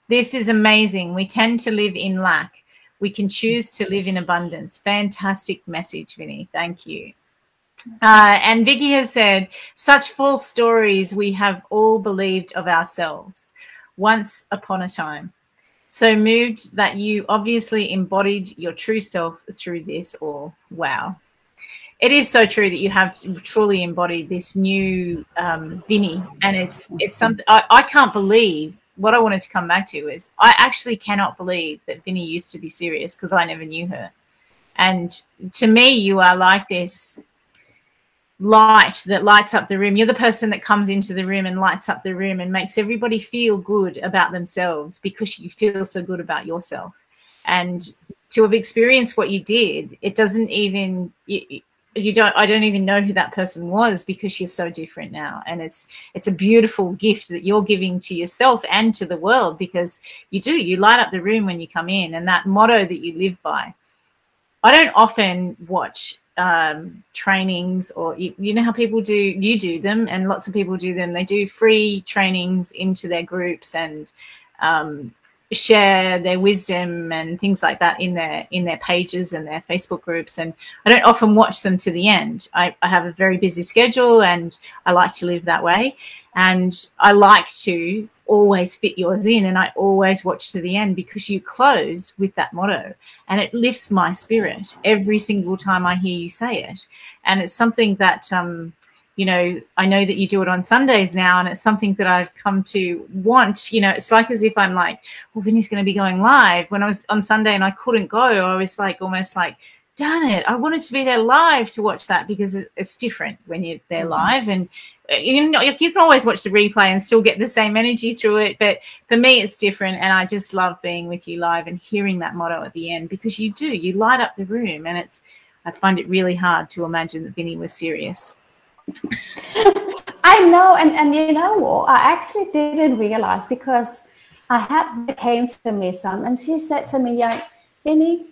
This is amazing. We tend to live in lack. We can choose to live in abundance. Fantastic message, Vinny. Thank you. And Vicky has said, such false stories we have all believed of ourselves once upon a time. So moved that you obviously embodied your true self through this all. Wow. It is so true that you have truly embodied this new Vinny. And it's something I can't believe. What I wanted to come back to is I actually cannot believe that Vinny used to be serious, because I never knew her. And to me, you are like this light that lights up the room. You're the person that comes into the room and lights up the room and makes everybody feel good about themselves, because you feel so good about yourself. And to have experienced what you did, it doesn't even, I don't even know who that person was, because you're so different now. And it's a beautiful gift that you're giving to yourself and to the world, because you light up the room when you come in, and that motto that you live by. I don't often watch trainings, or you know how people do, you do them, and lots of people do them. They do free trainings into their groups and share their wisdom and things like that in their pages and their Facebook groups. And I don't often watch them to the end. I have a very busy schedule, and I like to live that way. And I like to always fit yours in, and I always watch to the end, because you close with that motto, and it lifts my spirit every single time I hear you say it. And it's something that I know that you do it on Sundays now, and it's something that I've come to want. It's like as if I'm like, well, Vinny's going to be going live. When I was on Sunday and I couldn't go, I was like, almost like, darn it, I wanted to be there live to watch that, because it's different when you're there live. And you can always watch the replay and still get the same energy through it. But for me, it's different. And I just love being with you live and hearing that motto at the end, because you light up the room. And I find it really hard to imagine that Vinny was serious. I know, and you know what? I actually didn't realize, because came to me and she said to me, Vinny,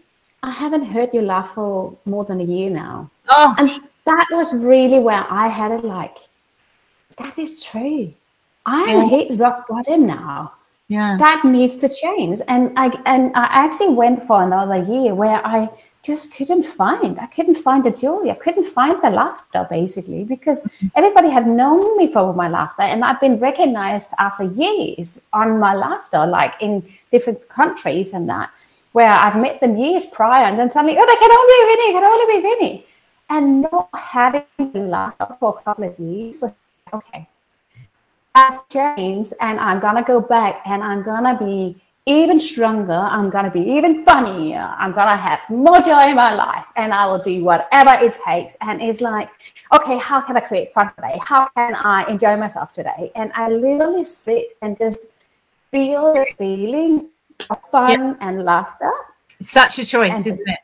I haven't heard you laugh for more than a year now. Oh. And that was really where I had it like, that is true. I hit rock bottom now. Yeah. That needs to change. And I actually went for another year where I just couldn't find the joy. I couldn't find the laughter, basically, because everybody had known me for my laughter, and I've been recognized after years on my laughter, like in different countries and that, where I've met them years prior, and then suddenly, they can only be Vinny. And not having laughter for a couple of years was okay. That's changed, and I'm gonna go back, and I'm gonna be even stronger. I'm gonna be even funnier. I'm gonna have more joy in my life, and I will do whatever it takes. And it's like, okay, how can I create fun today? How can I enjoy myself today? And I literally sit and just feel the feeling of fun and laughter. Such a choice, isn't it?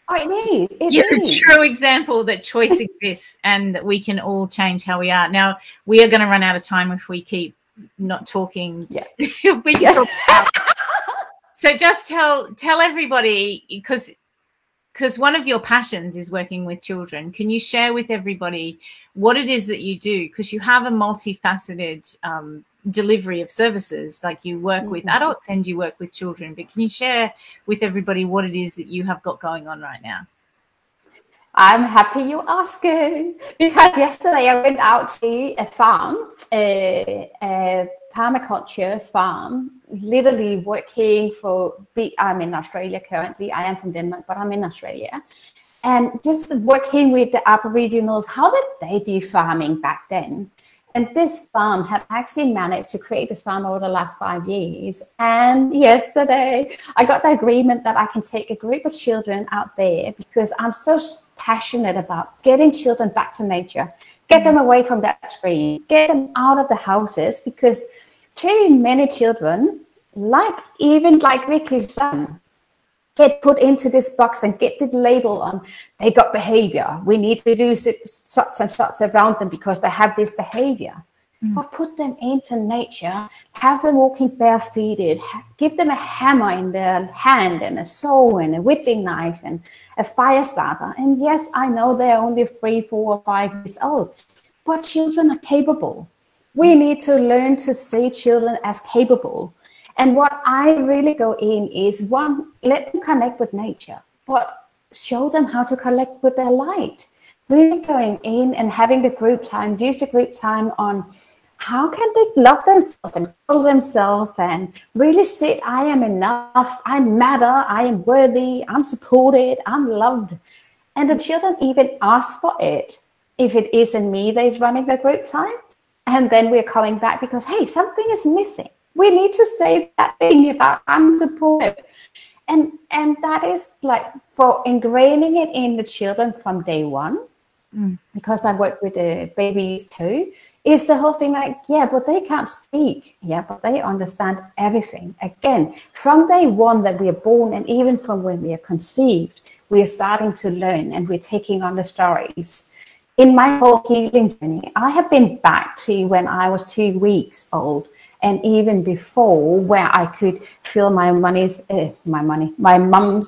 Oh, it is. You're a true example that choice exists, and that we can all change how we are. Now, we are going to run out of time if we keep not talking. Yeah. If we can talk about. So just tell everybody, because one of your passions is working with children. Can you share with everybody what it is that you do? Because you have a multifaceted delivery of services. Like, you work with adults and you work with children. But can you share with everybody what it is that you have got going on right now? I'm happy you asking, because yesterday I went out to a farm, a permaculture farm, literally working I'm in Australia currently. I am from Denmark, but I'm in Australia. And just working with the Aboriginals, how did they do farming back then? And this farm have actually managed to create this farm over the last 5 years. And yesterday I got the agreement that I can take a group of children out there, because I'm so passionate about getting children back to nature, get them away from that screen, get them out of the houses, because too many children, like Ricky's son, get put into this box and get the label on, they got behavior. We need to do such and such around them because they have this behavior. But put them into nature, have them walking barefooted, give them a hammer in their hand and a saw and a whittling knife and a fire starter. And yes, I know they're only 3, 4, or 5 years old, but children are capable. We need to learn to see children as capable. And what I really go in is, one, let them connect with nature, but show them how to connect with their light. Really going in and having the group time, use the group time on how can they love themselves and call themselves and really sit, I am enough, I matter, I am worthy, I'm supported, I'm loved. And the children even ask for it if it isn't me that is running the group time. And then we're coming back because, hey, something is missing. We need to say that thing about I'm supported. And that is like for ingraining it in the children from day one, because I work with the babies too, is the whole thing like, yeah, but they can't speak. Yeah, but they understand everything. Again, from day one that we are born, and even from when we are conceived, we are starting to learn and we're taking on the stories. In my whole healing journey, I have been back to when I was 2 weeks old, and even before, where I could feel my mum's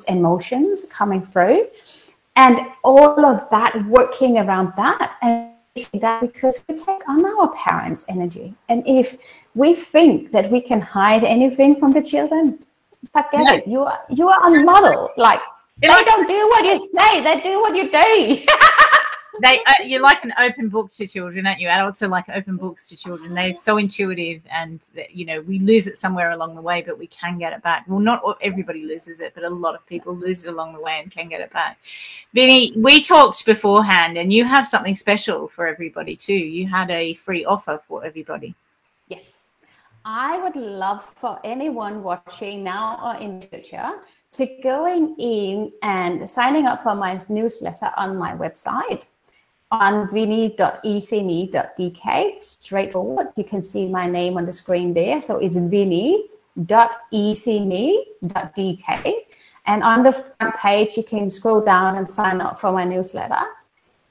emotions coming through, and all of that, working around that, and that because we take on our parents' energy. And if we think that we can hide anything from the children, forget it. You are a model. Like, they don't do what you say, they do what you do. You're like an open book to children, aren't you? Adults are like open books to children. They're so intuitive, and you know, we lose it somewhere along the way, but we can get it back. Well, not everybody loses it, but a lot of people lose it along the way and can get it back. Vinny, we talked beforehand, and you have something special for everybody too. You had a free offer for everybody. Yes, I would love for anyone watching now or in the future to going in and signing up for my newsletter on my website on vinny.easyme.dk. Straightforward. You can see my name on the screen there. So it's vinny.easyme.dk. And on the front page, you can scroll down and sign up for my newsletter.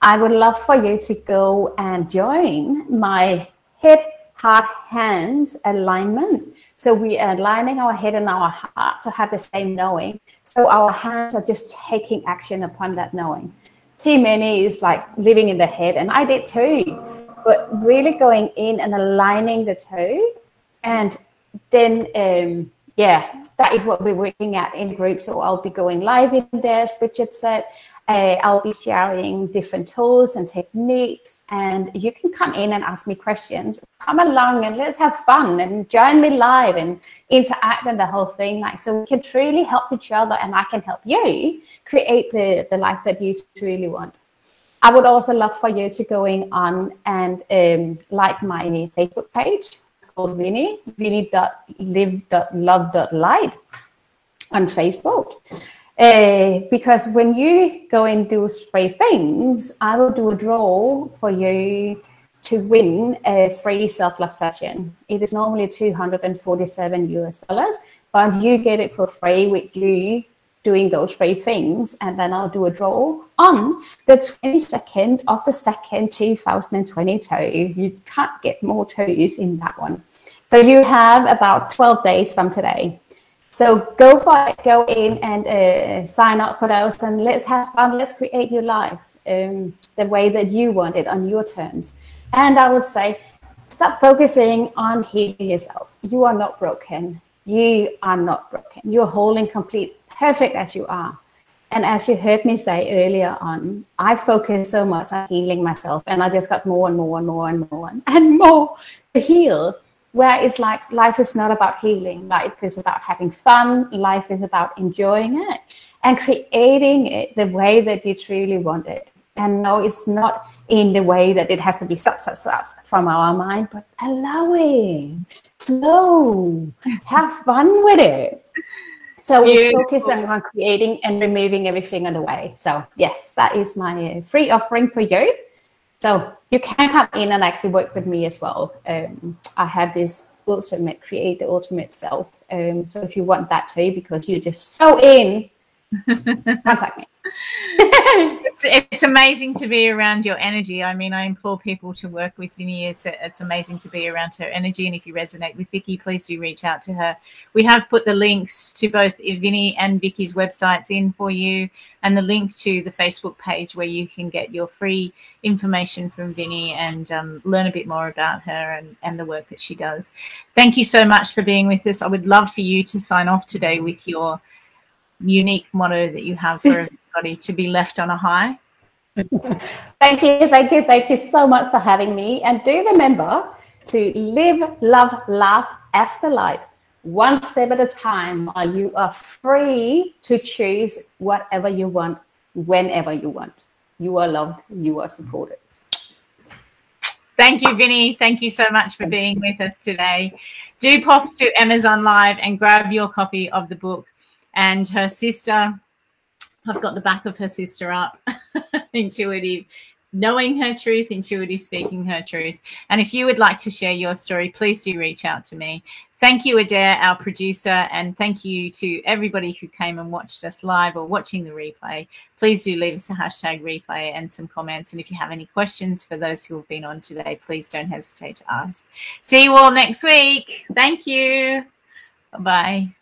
I would love for you to go and join my head, heart, hands alignment. So we are aligning our head and our heart to have the same knowing. So our hands are just taking action upon that knowing. Too many is like living in the head, and I did too. But really going in and aligning the two, and then that is what we're working at in group. So I'll be going live in there, as Brigid said. I'll be sharing different tools and techniques, and you can come in and ask me questions. Come along and let's have fun and join me live and interact in the whole thing. Like, so we can truly help each other, and I can help you create the life that you truly want. I would also love for you to going on and like my Facebook page. It's called vinny.live.love.light on Facebook. Because when you go and do free things, I will do a draw for you to win a free self-love session. It is normally $247, but you get it for free with you doing those free things. And then I'll do a draw on the 22nd of the 2nd, 2022. You can't get more twos in that one. So you have about 12 days from today. So go for it, go in and sign up for those, and let's have fun. Let's create your life the way that you want it on your terms. And I would say, stop focusing on healing yourself. You are not broken. You are not broken. You're whole and complete, perfect as you are. And as you heard me say earlier on, I focused so much on healing myself, and I just got more and more and more and more and more to heal. Where it's like life is not about healing. Life is about having fun. Life is about enjoying it and creating it the way that you truly want it. And no, it's not in the way that it has to be such from our mind, but allowing, flow, have fun with it. So we focus on creating and removing everything on the way. So yes, that is my free offering for you. So you can come in and actually work with me as well. I have this ultimate, create the ultimate self. So if you want that too, because you're just so in, contact me. It's amazing to be around your energy. I mean, I implore people to work with Vinny. It's amazing to be around her energy. And if you resonate with Vicky, please do reach out to her. We have put the links to both Vinny and Vicky's websites in for you, and the link to the Facebook page where you can get your free information from Vinny and learn a bit more about her and the work that she does. Thank you so much for being with us. I would love for you to sign off today with your unique motto that you have for everybody, to be left on a high. Thank you so much for having me. And do remember to live, love, laugh as the light, one step at a time, while you are free to choose whatever you want, whenever you want. You are loved, you are supported. Thank you, Vinny. Thank you so much for being with us today. Do pop to Amazon Live and grab your copy of the book. And her sister, I've got the back of her sister up, intuitive, knowing her truth, intuitive, speaking her truth. And if you would like to share your story, please do reach out to me. Thank you, Adaire, our producer, and thank you to everybody who came and watched us live or watching the replay. Please do leave us a hashtag replay and some comments. And if you have any questions for those who have been on today, please don't hesitate to ask. See you all next week. Thank you. Bye-bye.